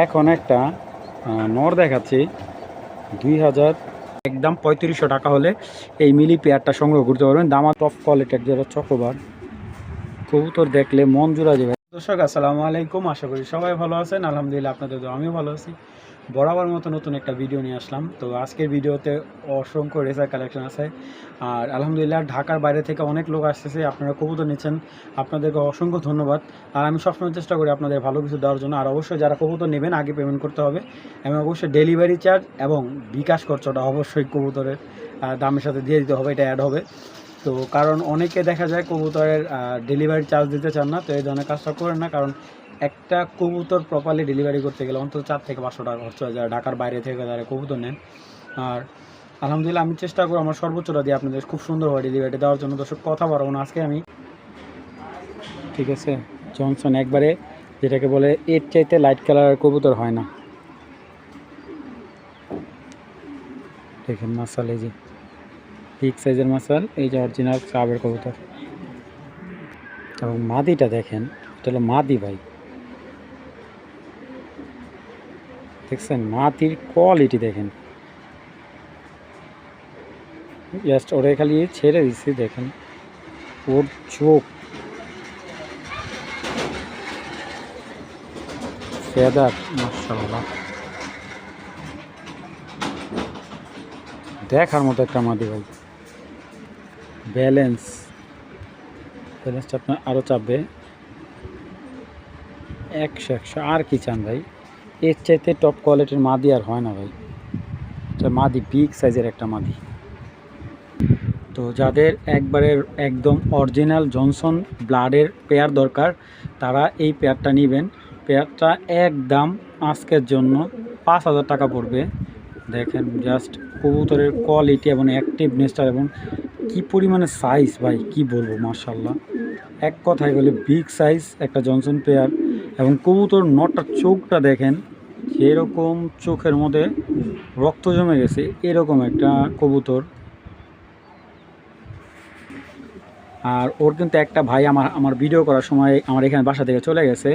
এখন একটা নর দেখাচ্ছি 2000 একদম 3500 টাকা হলে এই মিলি পেয়ারটা সংগ্রহ করতে পারবেন। দামা টপ কোয়ালিটির যেটা চকোবার কবুতর দেখলে মন জুড়া যাবে। দর্শক আসসালামু আলাইকুম, আশা করি সবাই ভালো আছেন। আলহামদুলিল্লাহ আপনাদের তো আমিও ভালো আছি। বরাবর মতো নতুন একটা ভিডিও নিয়ে আসলাম। তো আজকের ভিডিওতে অসংখ্য রেসার কালেকশন আছে, আর আলহামদুলিল্লাহ ঢাকার বাইরে থেকে অনেক লোক আসতেছে, আপনারা কবুতর নিচ্ছেন, আপনাদেরকে অসংখ্য ধন্যবাদ। আর আমি সবসময় চেষ্টা করি আপনাদের ভালো কিছু দেওয়ার জন্য। আর অবশ্যই যারা কবুতর নেবেন আগে পেমেন্ট করতে হবে, এবং অবশ্যই ডেলিভারি চার্জ এবং বিকাশ খরচটা অবশ্যই কবুতরের দামের সাথে দিয়ে দিতে হবে, এটা অ্যাড হবে। তো কারণ অনেকে দেখা যায় কবুতরের ডেলিভারি চার্জ দিতে চান না, তো এই ধরনের কাজটা করেন না। কারণ একটা কবুতর প্রপারলি ডেলিভারি করতে গেলে অন্তত 4 থেকে 500 টাকা খরচ হয়ে যায় ঢাকার বাইরে থেকে যারা কবুতর নেন। আর আলহামদুলিল্লাহ আমি চেষ্টা করি আমার সর্বোচ্চটা দিয়ে আপনাদের খুব সুন্দরভাবে ডেলিভারি দেওয়ার জন্য। দর্শক কথা বাড়াবো না, আজকে আমি ঠিক আছে জনসন একবারে যেটাকে বলে এর চাইতে লাইট কালারের কবুতর হয় না। দেখেন মাসাল, এই যে বিগ সাইজের মাসাল, এই যে অরিজিনাল চাবের কবুতর। এবং মাদিটা দেখেন, এটা হলো মাদি ভাই, দেখছেন মাদির কোয়ালিটি দেখেন। জাস্ট ওরে খালি ছেড়ে দিচ্ছি, দেখেন ওর চোখ, ফেদার, মাশাআল্লাহ দেখার মতো একটা মাদি ভাই। ব্যালেন্সটা আপনার আরও চাপবে 100 আর কি চান ভাই, এর চাইতে টপ কোয়ালিটির মাদি আর হয় না ভাই। এটা মাদি বিগ সাইজের একটা মাদি। তো যাদের একবারে একদম অরিজিনাল জনসন ব্লাডের পেয়ার দরকার, তারা এই পেয়ারটা নেবেন। পেয়ারটা একদম আজকের জন্য 5000 টাকা পড়বে। দেখেন জাস্ট কবুতরের কোয়ালিটি এবং অ্যাক্টিভনেসটা এবং কি পরিমাণে সাইজ ভাই, কি বলবো, মাশাআল্লাহ এক কথায় বলে বিগ সাইজ একটা জনসন পেয়ার। এবং কবুতর নটটার চোখটা দেখেন, যেরকম চোখের মধ্যে রক্ত জমে গেছে এরকম একটা কবুতর। আর ওর কিন্তু একটা ভাই আমার ভিডিও করার সময় আমার এখানে বাসা থেকে চলে গেছে।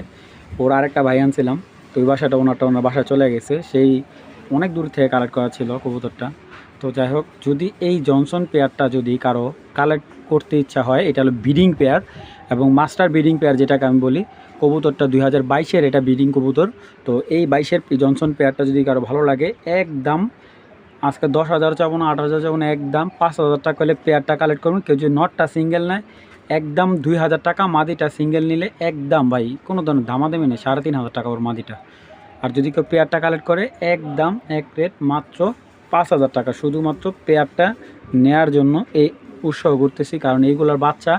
ওর আরেকটা ভাই আনছিলাম, তো ওই বাসাটা ওনার বাসায় চলে গেছে, সেই অনেক দূর থেকে কালেক্ট করা ছিল কবুতরটা। তো যাই হোক, যদি এই জনসন পেয়ারটা যদি কারো কালেক্ট করতে ইচ্ছা হয়, এটা হলো ব্রিডিং পেয়ার এবং মাস্টার ব্রিডিং পেয়ার যেটাকে আমি বলি। কবুতরটা 2022-এর এটা ব্রিডিং কবুতর। তো এই 22-এর জনসন পেয়ারটা যদি কারো ভালো লাগে, একদম আজকে 10,000 চাবো না, 8,000 চাবো না, একদম 5,000 টাকা হলে পেয়ারটা কালেক্ট করবেন। কেউ যদি নটটা সিঙ্গেল নেয় একদম 2,000 টাকা, মাদিটা সিঙ্গেল নিলে একদম ভাই কোনো ধরনের দামাদামি নেই, 3,500 টাকা ওর মাদিটা। আর যদি কেউ পেয়ারটা কালেক্ট করে একদম এক রেট মাত্র 5,000 টাকা, শুধুমাত্র পেয়ারটা নেয়ার জন্য এই উৎসাহ করতেছি। কারণ এইগুলোর বাচ্চা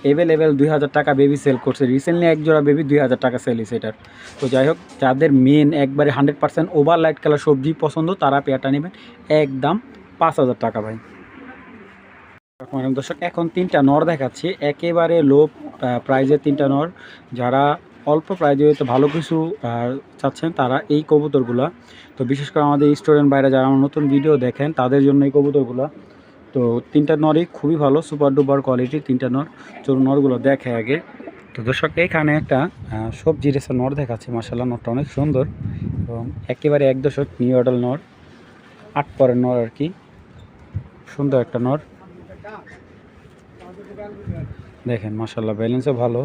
অ্যাভেলেবেল 2,000 টাকা বেবি সেল করছে, রিসেন্টলি এক জোড়া বেবি 2,000 টাকা সেল হয়েছে এটার। তো যাই হোক, যাদের মেন একবারে 100% ওভার লাইট কালার সবজি পছন্দ, তারা পেয়ারটা নেবেন একদম 5,000 টাকা ভাই। দর্শক এখন 3টা নর দেখাচ্ছি, একেবারে লো প্রাইজের 3টা নর। যারা অল্প প্রাইজে হয়তো ভালো কিছু চাচ্ছেন, তারা এই কবুতরগুলা, তো বিশেষ করে আমাদের স্টুডেন্ট বাইরে যারা আমার নতুন ভিডিও দেখেন তাদের জন্য এই কবুতরগুলা। তো 3টা নরই খুবই ভালো, সুপার ডুপার কোয়ালিটির 3টা নর। চলুন নরগুলো দেখে আগে। তো দর্শক এখানে একটা সবজি রেসার নর দেখাচ্ছি, মাশাআল্লাহ নরটা অনেক সুন্দর এবং একেবারে 1 দশক নিউ অডাল নর, 8 পরের নর আর কি, সুন্দর একটা নর। দেখেন মাশাআল্লাহ ব্যালেন্সও ভালো।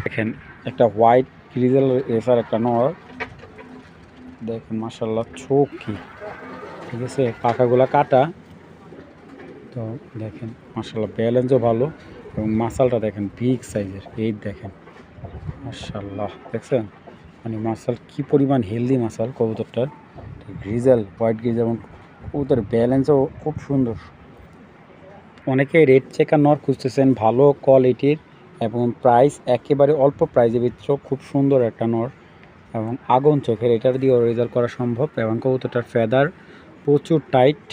দেখেন একটা হোয়াইট গ্রিজেল রেসার একটা নর, দেখেন মাশাআল্লাহ চোখ কি, ঠিক আছে পাখাগুলা কাটা। তো দেখেন মাশাআল্লাহ ব্যালেন্সও ভালো এবং মাসালটা দেখেন বিগ সাইজের, এই দেখেন মাশাআল্লাহ, দেখছেন মানে মাসাল কি পরিমাণ হেলদি মাসাল কবুতরটার। গ্রিজেল, হোয়াইট গ্রিজেল এবং কবুতরের ব্যালেন্সও খুব সুন্দর। অনেকে রেড চেকার নর খুঁজতেছেন ভালো কোয়ালিটির এবং প্রাইস একেবারে অল্প প্রাইজের ভিতরে, খুব সুন্দর একটা নর এবং আগুন চোখের, এটার দিয়েও রেজাল্ট করা সম্ভব। এবং কবুতরটার ফেদার প্রচুর টাইট,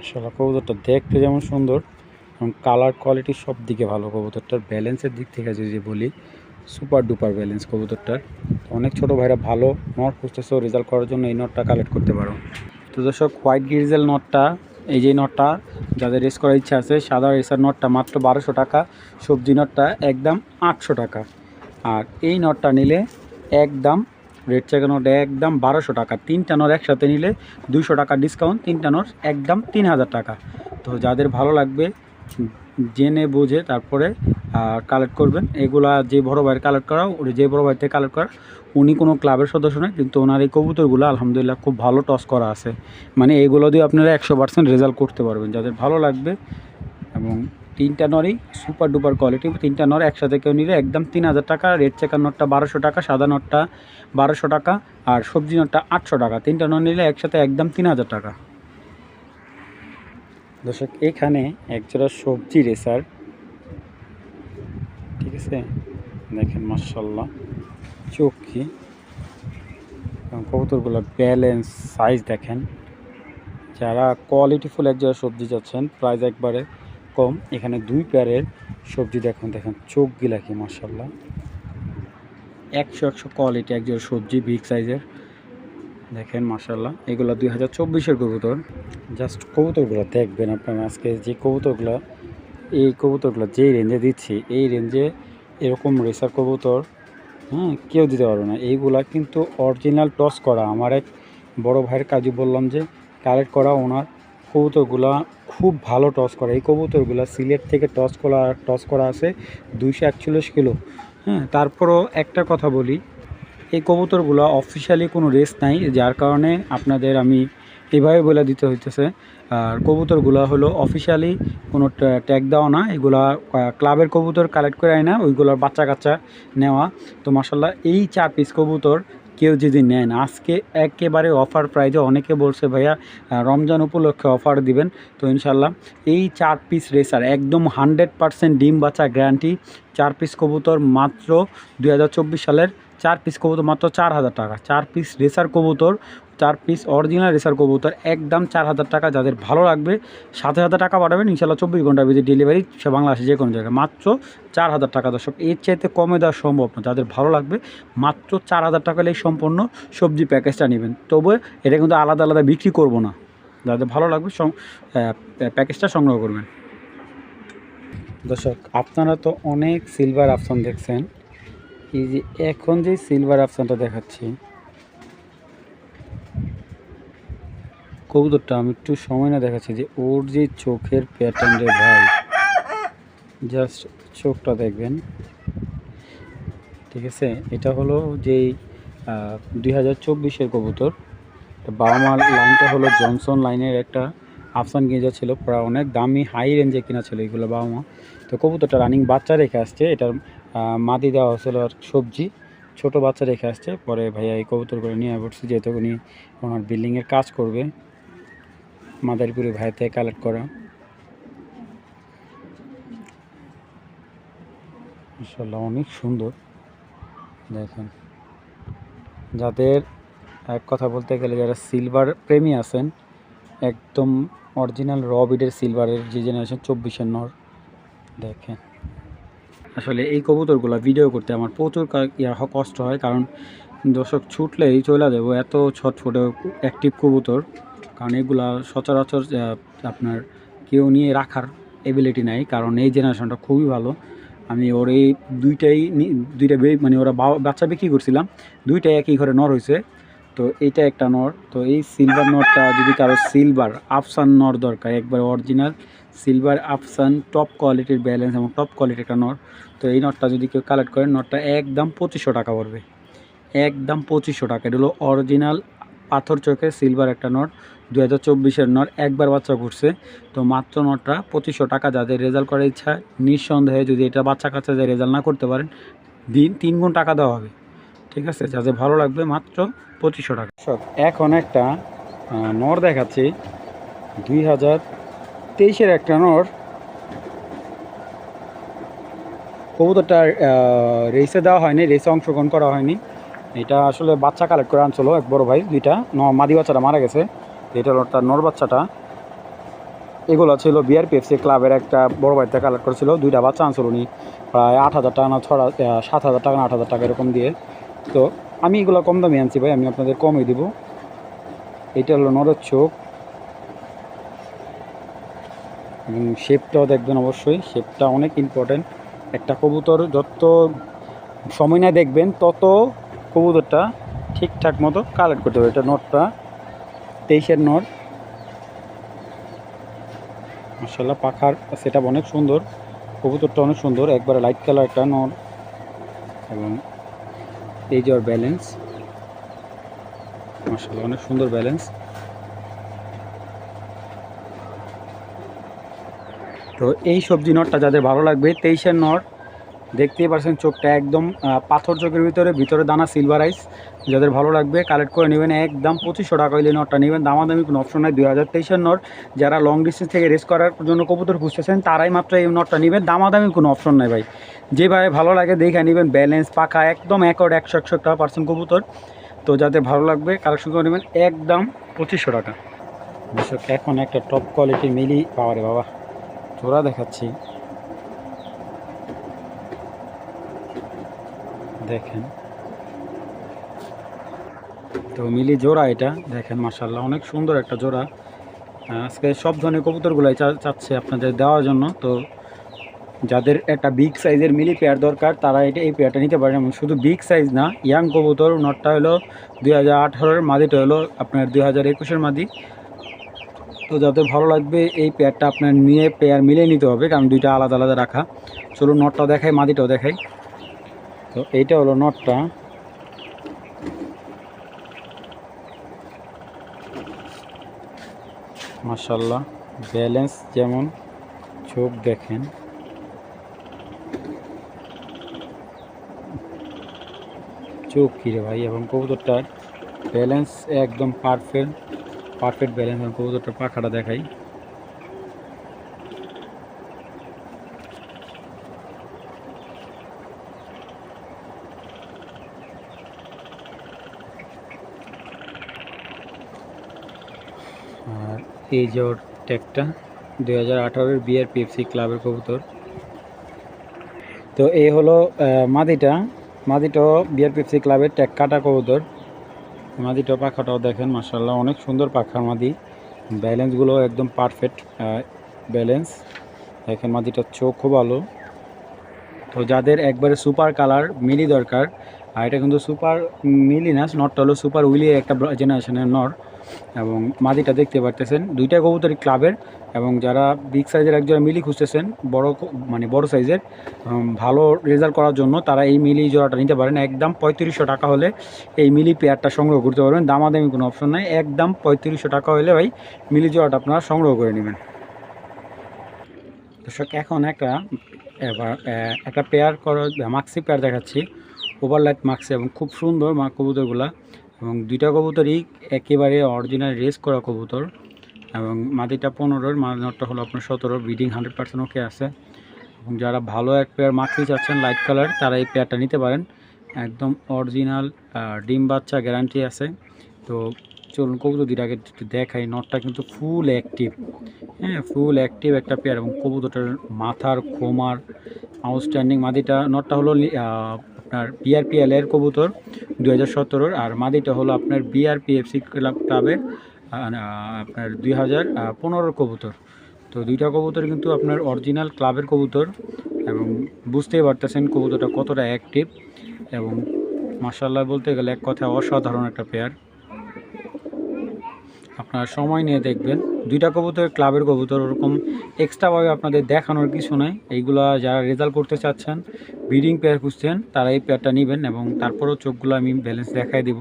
আসলে কবুতরটা দেখতে যেমন সুন্দর এবং কালার কোয়ালিটি সব দিকে ভালো। কবুতরটার ব্যালেন্সের দিক থেকে যদি বলি, সুপার ডুপার ব্যালেন্স কবুতরটার। অনেক ছোটো ভাইরা ভালো নট খুঁজতেছে, রেজাল্ট করার জন্য এই নটটা কালেক্ট করতে পারো। তো দর্শক হোয়াইট গ্রিজেল নটটা, এই যে নটটা যাদের রেস করার ইচ্ছা আছে, সাদা রেসার নটটা মাত্র 1200 টাকা, সবজি নটটা একদম 800 টাকা। আর এই নটটা নিলে একদম রেড চেকের নট একদম 1200 টাকা। 3টা নট একসাথে নিলে 200 টাকা ডিসকাউন্ট, 3টা নট একদম 3000 টাকা। তো যাদের ভালো লাগবে জেনে বুঝে তারপরে কালেক্ট করবেন। এগুলা যে বড় ভাইয়ের কালেক্ট করা, যে বড় ভাই থেকে কালেক্ট করা, উনি কোনো ক্লাবের সদস্য নয়, কিন্তু ওনার এই কবুতরগুলো আলহামদুলিল্লাহ খুব ভালো টস করা আছে। মানে এগুলো দিয়ে আপনারা 100% রেজাল্ট করতে পারবেন। যাদের ভালো লাগবে, এবং 3টা নরই সুপার ডুপার কোয়ালিটি। 3টা নর একসাথে কেউ নিলে একদম 3000 টাকা। রেড চেকার নটটা 1200 টাকা, সাদা নটটা 1200 টাকা, আর সবজি নটটা 800 টাকা। 3টা নর নিলে একসাথে একদম 3000 টাকা। দর্শক এখানে একজোড়া সবজি রেসার, ঠিক আছে, দেখেন মাশাআল্লাহ চোখি কবুতরগুলো ব্যালেন্স সাইজ দেখেন। যারা কোয়ালিটিফুল একজোড়া সবজি যাচ্ছেন, প্রাইস একবারে কম, এখানে 2 পেয়ারের সবজি দেখেন চোখগুলা কি মাশাআল্লাহ 100 কোয়ালিটি একজোড়া সবজি বিগ সাইজের দেখেন মাশাআল্লাহ। এগুলো 2024-এর কবুতর। জাস্ট কবুতরগুলো দেখবেন আপনারা। আজকে যে কবুতরগুলো, এই কবুতরগুলো যেই রেঞ্জে দিচ্ছি, এই রেঞ্জে এরকম রেসার কবুতর কেউ দিতে পারবে না। এইগুলা কিন্তু অরিজিনাল টস করা। আমার এক বড় ভাইয়ের কাজে বললাম যে কালেক্ট করা, ওনার কবুতরগুলা খুব ভালো টস করে। এই কবুতরগুলো সিলেট থেকে টস করা আছে 241 কিলো। তারপরও একটা কথা বলি, এই কবুতরগুলো অফিসিয়ালি কোনো রেস নাই, যার কারণে আপনাদের আমি এভাবে বলে দিতে হইতেছে। আর কবুতরগুলো হলো অফিসিয়ালি কোনো ট্যাগ দেওয়া না, এগুলা ক্লাবের কবুতর কালেক্ট করে আয় না, ওইগুলোর বাচ্চা কাচ্চা নেওয়া। তো মাশাআল্লাহ এই 4 পিস কবুতর কেউ যদি নেন আজকে একেবারে অফার প্রাইজে। অনেকে বলছে ভাইয়া রমজান উপলক্ষে অফার দিবেন, তো ইনশাল্লাহ এই 4 পিস রেসার একদম 100% ডিম বাচ্চা গ্যারান্টি। 4 পিস কবুতর মাত্র 2024 সালের 4 পিস কবুতর মাত্র 4000 টাকা। 4 পিস রেসার কবুতর, 4 পিস অরিজিনাল রেসার কবুতর একদম 4000 টাকা। যাদের ভালো লাগবে 7000 টাকা পাঠাবেন, ইনশাল্লাহ 24 ঘন্টার ভিতরে ডেলিভারি, সে বাংলাদেশে যে কোনো জায়গায়। মাত্র 4000 টাকা দর্শক, এর চাইতে কমে দেওয়া সম্ভব না। যাদের ভালো লাগবে মাত্র 4000 টাকা হলে এই সম্পূর্ণ সবজি প্যাকেজটা নেবেন। তবে এটা কিন্তু আলাদা আলাদা বিক্রি করব না। যাদের ভালো লাগবে প্যাকেজটা সংগ্রহ করবেন। দর্শক আপনারা তো অনেক সিলভার আফসান দেখছেন, এই যে এখন যে সিলভার আফসানটা দেখাচ্ছি, কবুতরটা আমি একটু সময় না দেখাচ্ছি যে ওর যে চোখের প্যাটার্ন রে ভাই, জাস্ট চোখটা দেখবেন, ঠিক আছে। এটা হলো যেই 2024-এর কবুতর। বাবা মার লাইনটা হলো জনসন লাইনের একটা আফসান গেঁজা ছিল, প্রায় অনেক দামি হাই রেঞ্জে কিনা ছিল এগুলো বাবা মা। তো কবুতরটা রানিং বাচ্চা রেখে আসছে, এটার মাদি দেওয়া হয়েছিল আর সবজি, ছোট বাচ্চা রেখে আসছে। পরে ভাইয়া এই কবুতর করে নিয়ে পড়ছি, যেহেতু উনি ওনার বিল্ডিংয়ের কাজ করবে, মাদারীপুরে ভাই থেকে কালেক্ট করা। মাশাআল্লাহ অনেক সুন্দর দেখেন। যাদের এক কথা বলতে গেলে যারা সিলভার প্রেমী আছেন, একদম অরিজিনাল র বিডের সিলভারের যে জেনারেশন 24-এর নর দেখেন। আসলে এই কবুতরগুলো ভিডিও করতে আমার প্রচুর কষ্ট হয়, কারণ দর্শক ছুটলেই চলে যাবো, এত ছটফটে অ্যাক্টিভ কবুতর। কারণ এগুলা সচরাচর আপনার কেউ নিয়ে রাখার এবিলিটি নাই, কারণ এই জেনারেশনটা খুবই ভালো। আমি ওর এই দুইটা মানে ওরা বাচ্চা বিক্রি করছিলাম, দুইটাই একই ঘরে নর হয়েছে। তো এইটা একটা নর। তো এই সিলভার নরটা যদি কারো সিলভার আফসান নর দরকার, একবার অরিজিনাল সিলভার আফসান টপ কোয়ালিটির ব্যালেন্স এবং টপ কোয়ালিটির একটা নর, তো এই নটটা যদি কেউ কালেক্ট করেন, নটটা একদম 2500 টাকা পড়বে, একদম 2500 টাকা। এটা হলো অরিজিনাল পাথর চোখে সিলভার একটা নট, 2024-এর নট, একবার বাচ্চা ঘুরছে। তো মাত্র নটটা 2500 টাকা। যাদের রেজাল্ট করার ইচ্ছা, নিঃসন্দেহে যদি এটা বাচ্চা কাচ্চা যায় রেজাল্ট না করতে পারেন, 3 গুণ টাকা দেওয়া হবে, ঠিক আছে। যাদের ভালো লাগবে মাত্র 2500 টাকা। এখন একটা নর দেখাচ্ছি, 2023-এর একটা নর। কবুতরটা রেসে দেওয়া হয়নি, রেসে অংশগ্রহণ করা হয়নি। এটা আসলে বাচ্চা কালেক্ট করে আনছিল এক বড় ভাই, দুইটা মাদি বাচ্চাটা মারা গেছে। এটা হলো তার নর বাচ্চাটা। এগুলো ছিল বিআরপিএফসি ক্লাবের একটা বড় ভাইতে কালেক্ট করেছিল, দুইটা বাচ্চা আনছিল উনি, প্রায় 8000 টাকা না 7000 টাকা না 8000 টাকা এরকম দিয়ে। তো আমি এগুলো কম দামে আনছি ভাই, আমি আপনাদের কমই দিব। এটা হলো নরের চোখ, এবং শেপটাও দেখবেন অবশ্যই, শেপটা অনেক ইম্পর্টেন্ট। একটা কবুতর যত সময় না দেখবেন তত কবুতরটা ঠিকঠাক মতো কালেক্ট করতে হবে। এটা নটটা 23-এর নট। মাশাআল্লাহ পাখার সেটআপ অনেক সুন্দর, কবুতরটা অনেক সুন্দর, একবারে লাইট কালার একটা নর। এবং এই যে ওর ব্যালেন্স, মাশাআল্লাহ অনেক সুন্দর ব্যালেন্স। তো এই সবজি নটটা যাদের ভালো লাগবে, 23-এর নট, দেখতেই পাচ্ছেন চোখটা একদম পাথর চোখের ভিতরে দানা সিলভারাইজ। যাদের ভালো লাগবে কালেক্ট করে নেবেন, একদম 2500 টাকা হইলে নটটা নেবেন, দামাদামি কোনো অপশন নাই। 2023-এর নট, যারা লং ডিস্টেন্স থেকে রেস করার জন্য কবুতর খুঁজতেছেন তারাই মাত্র এই নটটা নেবেন, দামাদামি কোনো অপশন নাই ভাই। যেভাবে ভালো লাগে দেখে নেবেন, ব্যালেন্স পাখা একদম একর 100% কবুতর। তো যাদের ভালো লাগবে কালেকশন করে নেবেন, একদম 2500 টাকা। দর্শক এখন একটা টপ কোয়ালিটির মিলি পাওয়ারে বাবা জোড়া দেখাচ্ছি, দেখেন। তো মিলি জোড়া এটা দেখেন, মাশাআল্লাহ অনেক সুন্দর একটা জোড়া। আজকে সব ধরনের কবুতরগুলাই চাচ্ছে আপনাদের দেওয়ার জন্য। তো যাদের একটা বিগ সাইজের মিলি পেয়ার দরকার তারা এই পেয়ারটা নিতে পারেন। এবং শুধু বিগ সাইজ না, ইয়াং কবুতর, নটটা হলো 2018-এর, মাদিটা হলো আপনার 2021-এর মাদি। তো যাদের ভালো লাগবে এই পেয়ারটা আপনার নিয়ে পেয়ার মিলে নিতে হবে, কারণ দুইটা আলাদা আলাদা রাখা। চলুন নটটা দেখাই, মাদিটাও দেখাই। তো এইটা হলো নটটা, মাশাআল্লাহ ব্যালেন্স যেমন, চোখ দেখেন, চোখ কিরে ভাই। এবং কবুতরটার ব্যালেন্স একদম পারফেক্ট ব্যালেন্স। এবং কবুতরটার পাখাটা দেখাই, আর এই যে ওর ট্যাগটা 2018-এর বিআরপিএফসি ক্লাবের কবুতর। তো এই হলো মাদিটাও বিআরপিএফসি ক্লাবের ট্যাগ কাটা কবুতর। মাদিটাও পাখাটাও দেখেন, মাশাআল্লাহ অনেক সুন্দর পাখা মাদি, ব্যালেন্সগুলো একদম পারফেক্ট ব্যালেন্স। দেখেন মাদিটার চোখ খুব ভালো। তো যাদের একবারে সুপার কালার মিলি দরকার, আর এটা কিন্তু সুপার মিলি না, নটটা হলো সুপার উইলি একটা জেনারেশনের নর। এবং মাদিটা দেখতে পারতেছেন দুইটা কবুতরই ক্লাবের। এবং যারা বিগ সাইজের একজোড়া মিলি খুঁজতেছেন, বড় সাইজের ভালো রেজাল্ট করার জন্য, তারা এই মিলি জোড়াটা নিতে পারেন। একদম 3500 টাকা হলে এই মিলি পেয়ারটা সংগ্রহ করতে পারবেন, দামাদামি কোনো অপশন নাই। একদম 3500 টাকা হলে ভাই মিলি জোড়াটা আপনারা সংগ্রহ করে নেবেন। দর্শক এখন একটা পেয়ার মাক্সি পেয়ার দেখাচ্ছি, ওভারলাইট মাক্সি, এবং খুব সুন্দর কবুতরগুলা। এবং দুইটা কবুতরই একেবারে অরিজিনাল রেস করা কবুতর। এবং মাদিটা 15, নটটা হলো আপনার 17, ব্রিডিং 100% ওকে আছে। এবং যারা ভালো এক পেয়ার মাক্সি চাচ্ছেন লাইট কালার, তারা এই পেয়ারটা নিতে পারেন, একদম অরিজিনাল ডিম বাচ্চা গ্যারান্টি আছে। তো চলুন কবুতর দুইটাকে একটু দেখাই। নটটা কিন্তু ফুল অ্যাক্টিভ, হ্যাঁ ফুল অ্যাক্টিভ একটা পেয়ার। এবং কবুতরটার মাথার খোমার আউটস্ট্যান্ডিং। নটটা হলো আপনার বিআরপিএল এর কবুতর 2017-র, আর মাদিটা হলো আপনার বিআরপিএফসি ক্লাবের আপনার 2015-র কবুতর। তো দুইটা কবুতর কিন্তু আপনার অরিজিনাল ক্লাবের কবুতর। এবং বুঝতেই পারতেছেন কবুতরটা কতটা অ্যাক্টিভ। এবং মাশাআল্লাহ বলতে গেলে এক কথায় অসাধারণ একটা পেয়ার। আপনারা সময় নিয়ে দেখবেন, দুইটা কবুতর ক্লাবের কবুতর, ওরকম এক্সট্রাভাবে আপনাদের দেখানোর কিছু নাই। এইগুলা যারা রেজাল্ট করতে চাচ্ছেন, ব্রিডিং পেয়ার খুঁজছেন, তারা এই পেয়ারটা নেবেন। এবং তারপরও চোখগুলো আমি ব্যালেন্স দেখাই দেব।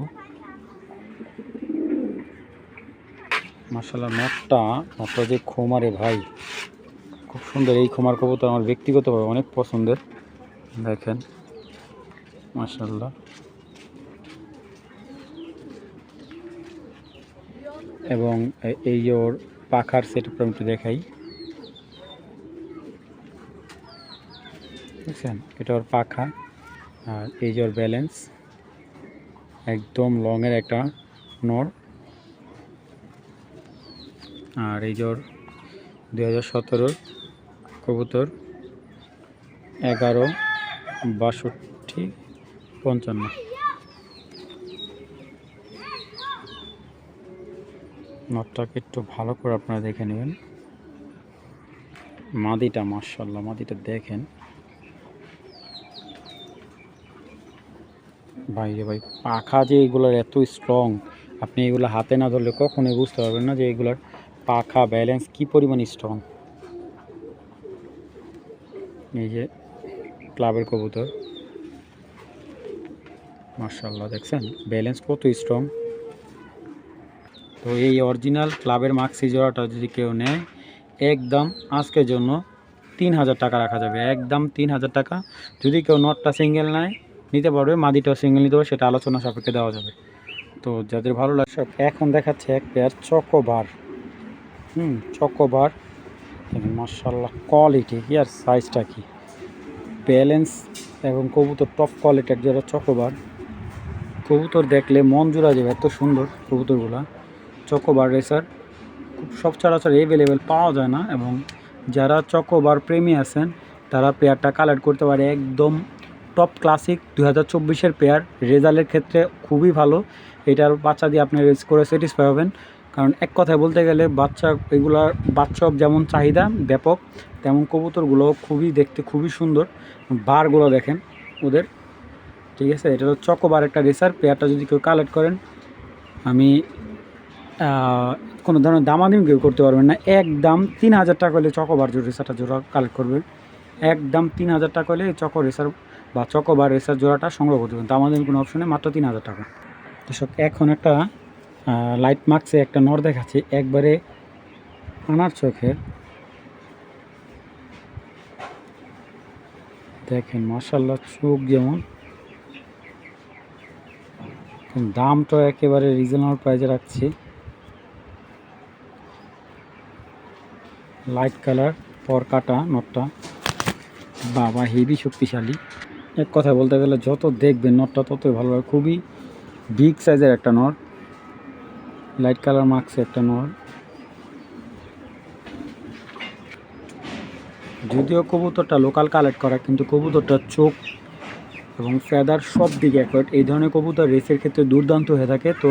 মাশাআল্লাহ নটটা যে খোমারে ভাই খুব সুন্দর। এই খোমার কবুতর আমার ব্যক্তিগতভাবে অনেক পছন্দের, দেখেন মাশাআল্লাহ। এবং এই যে ওর পাখার সেটআপটা আমি একটু দেখাই, বুঝছেন, এটা ওর পাখা। আর এই যে ওর ব্যালেন্স, একদম লংয়ের একটা নর। আর এই যে ওর 2017-র কবুতর, 11, 62, 55। নটটাকে একটু ভালো করে আপনারা দেখে নেবেন। মাদিটা মাশাআল্লাহ, মাদিটা দেখেন, ভাই রে ভাই, পাখা যে এগুলোর এত স্ট্রং, আপনি এগুলো হাতে না ধরলে কখনোই বুঝতে পারবেন না যে এগুলোর পাখা ব্যালেন্স কি পরিমাণ স্ট্রং। এই যে ক্লাবের কবুতর, মাশাআল্লাহ, দেখছেন ব্যালেন্স কত স্ট্রং। তো এই অরিজিনাল ক্লাবের মাক্সি জোড়াটা যদি কেউ নেয়, একদম আজকের জন্য 3000 টাকা রাখা যাবে, একদম 3000 টাকা। যদি কেউ নটটা সিঙ্গেল নেয় নিতে পারবে, মাদিটাও সিঙ্গেল নিতে পারবে, সেটা আলোচনা সাপেক্ষে দেওয়া যাবে। তো যাদের ভালো লাগছে, এখন দেখাচ্ছে এক পেয়ার চকোবার। চকোবার, মাশাআল্লাহ কোয়ালিটি কি আর সাইজটা কি, ব্যালেন্স এবং কবুতর টপ কোয়ালিটির যারা চকোবার। কবুতর দেখলে মন জুড়া যাবে, এত সুন্দর কবুতরগুলা। চকোবার রেসার খুব সচরাচর অ্যাভেলেবেল পাওয়া যায় না, এবং যারা চকোবার প্রেমী আছেন তারা পেয়ারটা কালেক্ট করতে পারে। একদম টপ ক্লাসিক 2024-এর পেয়ার, রেজাল্টের ক্ষেত্রে খুবই ভালো। এটার বাচ্চা দিয়ে আপনি রেস করে স্যাটিসফাই হবেন, কারণ এক কথায় বলতে গেলে বাচ্চা এগুলার বাচ্চা যেমন চাহিদা ব্যাপক, তেমন কবুতরগুলো খুবই দেখতে খুবই সুন্দর। বারগুলো দেখেন ওদের, ঠিক আছে। এটা হলো চকোবার একটা রেসার। পেয়ারটা যদি কেউ কালেক্ট করেন, আমি কোনো ধরনের দামাদামি কেউ করতে পারবেন না। একদম 3000 টাকা হলে চকোবার রেসারটা জোড়া কালেক্ট করবেন, একদম 3000 টাকা হলে চকো রেসার বা চকোবার রেসার জোড়াটা সংগ্রহ করতে পারবেন। দামাদামি কোনো অপশনে, মাত্র 3000 টাকা। দর্শক, এখন একটা লাইট মার্কসে একটা নর দেখাচ্ছি, একবারে আনার চোখের, দেখেন মাশাআল্লাহ, চোখ যেমন, দামটা একেবারে রিজনেবল প্রাইসে রাখছি। লাইট কালার পর কাটা নটটা, বাবা হেভি শক্তিশালী। এক কথা বলতে গেলে যত দেখবেন নটটা ততই ভালো লাগে, খুবই বিগ সাইজের একটা নট, লাইট কালার মার্কসে একটা নট। যদিও কবুতরটা লোকাল কালেক্ট করা, কিন্তু কবুতরটার চোখ এবং ফেদার সব দিকে অ্যাকোয়ার্ড। এই ধরনের কবুতর রেসের ক্ষেত্রে দুর্দান্ত হয়ে থাকে। তো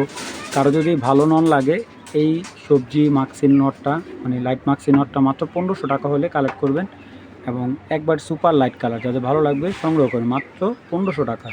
কারো যদি ভালো নন লাগে, এই সবজি মাক্সির নটটা, মানে লাইট মাক্সির নটটা মাত্র 1500 টাকা হলে কালেক্ট করবেন, এবং একবার সুপার লাইট কালার যাদের ভালো লাগবে সংগ্রহ করে মাত্র 1500 টাকা।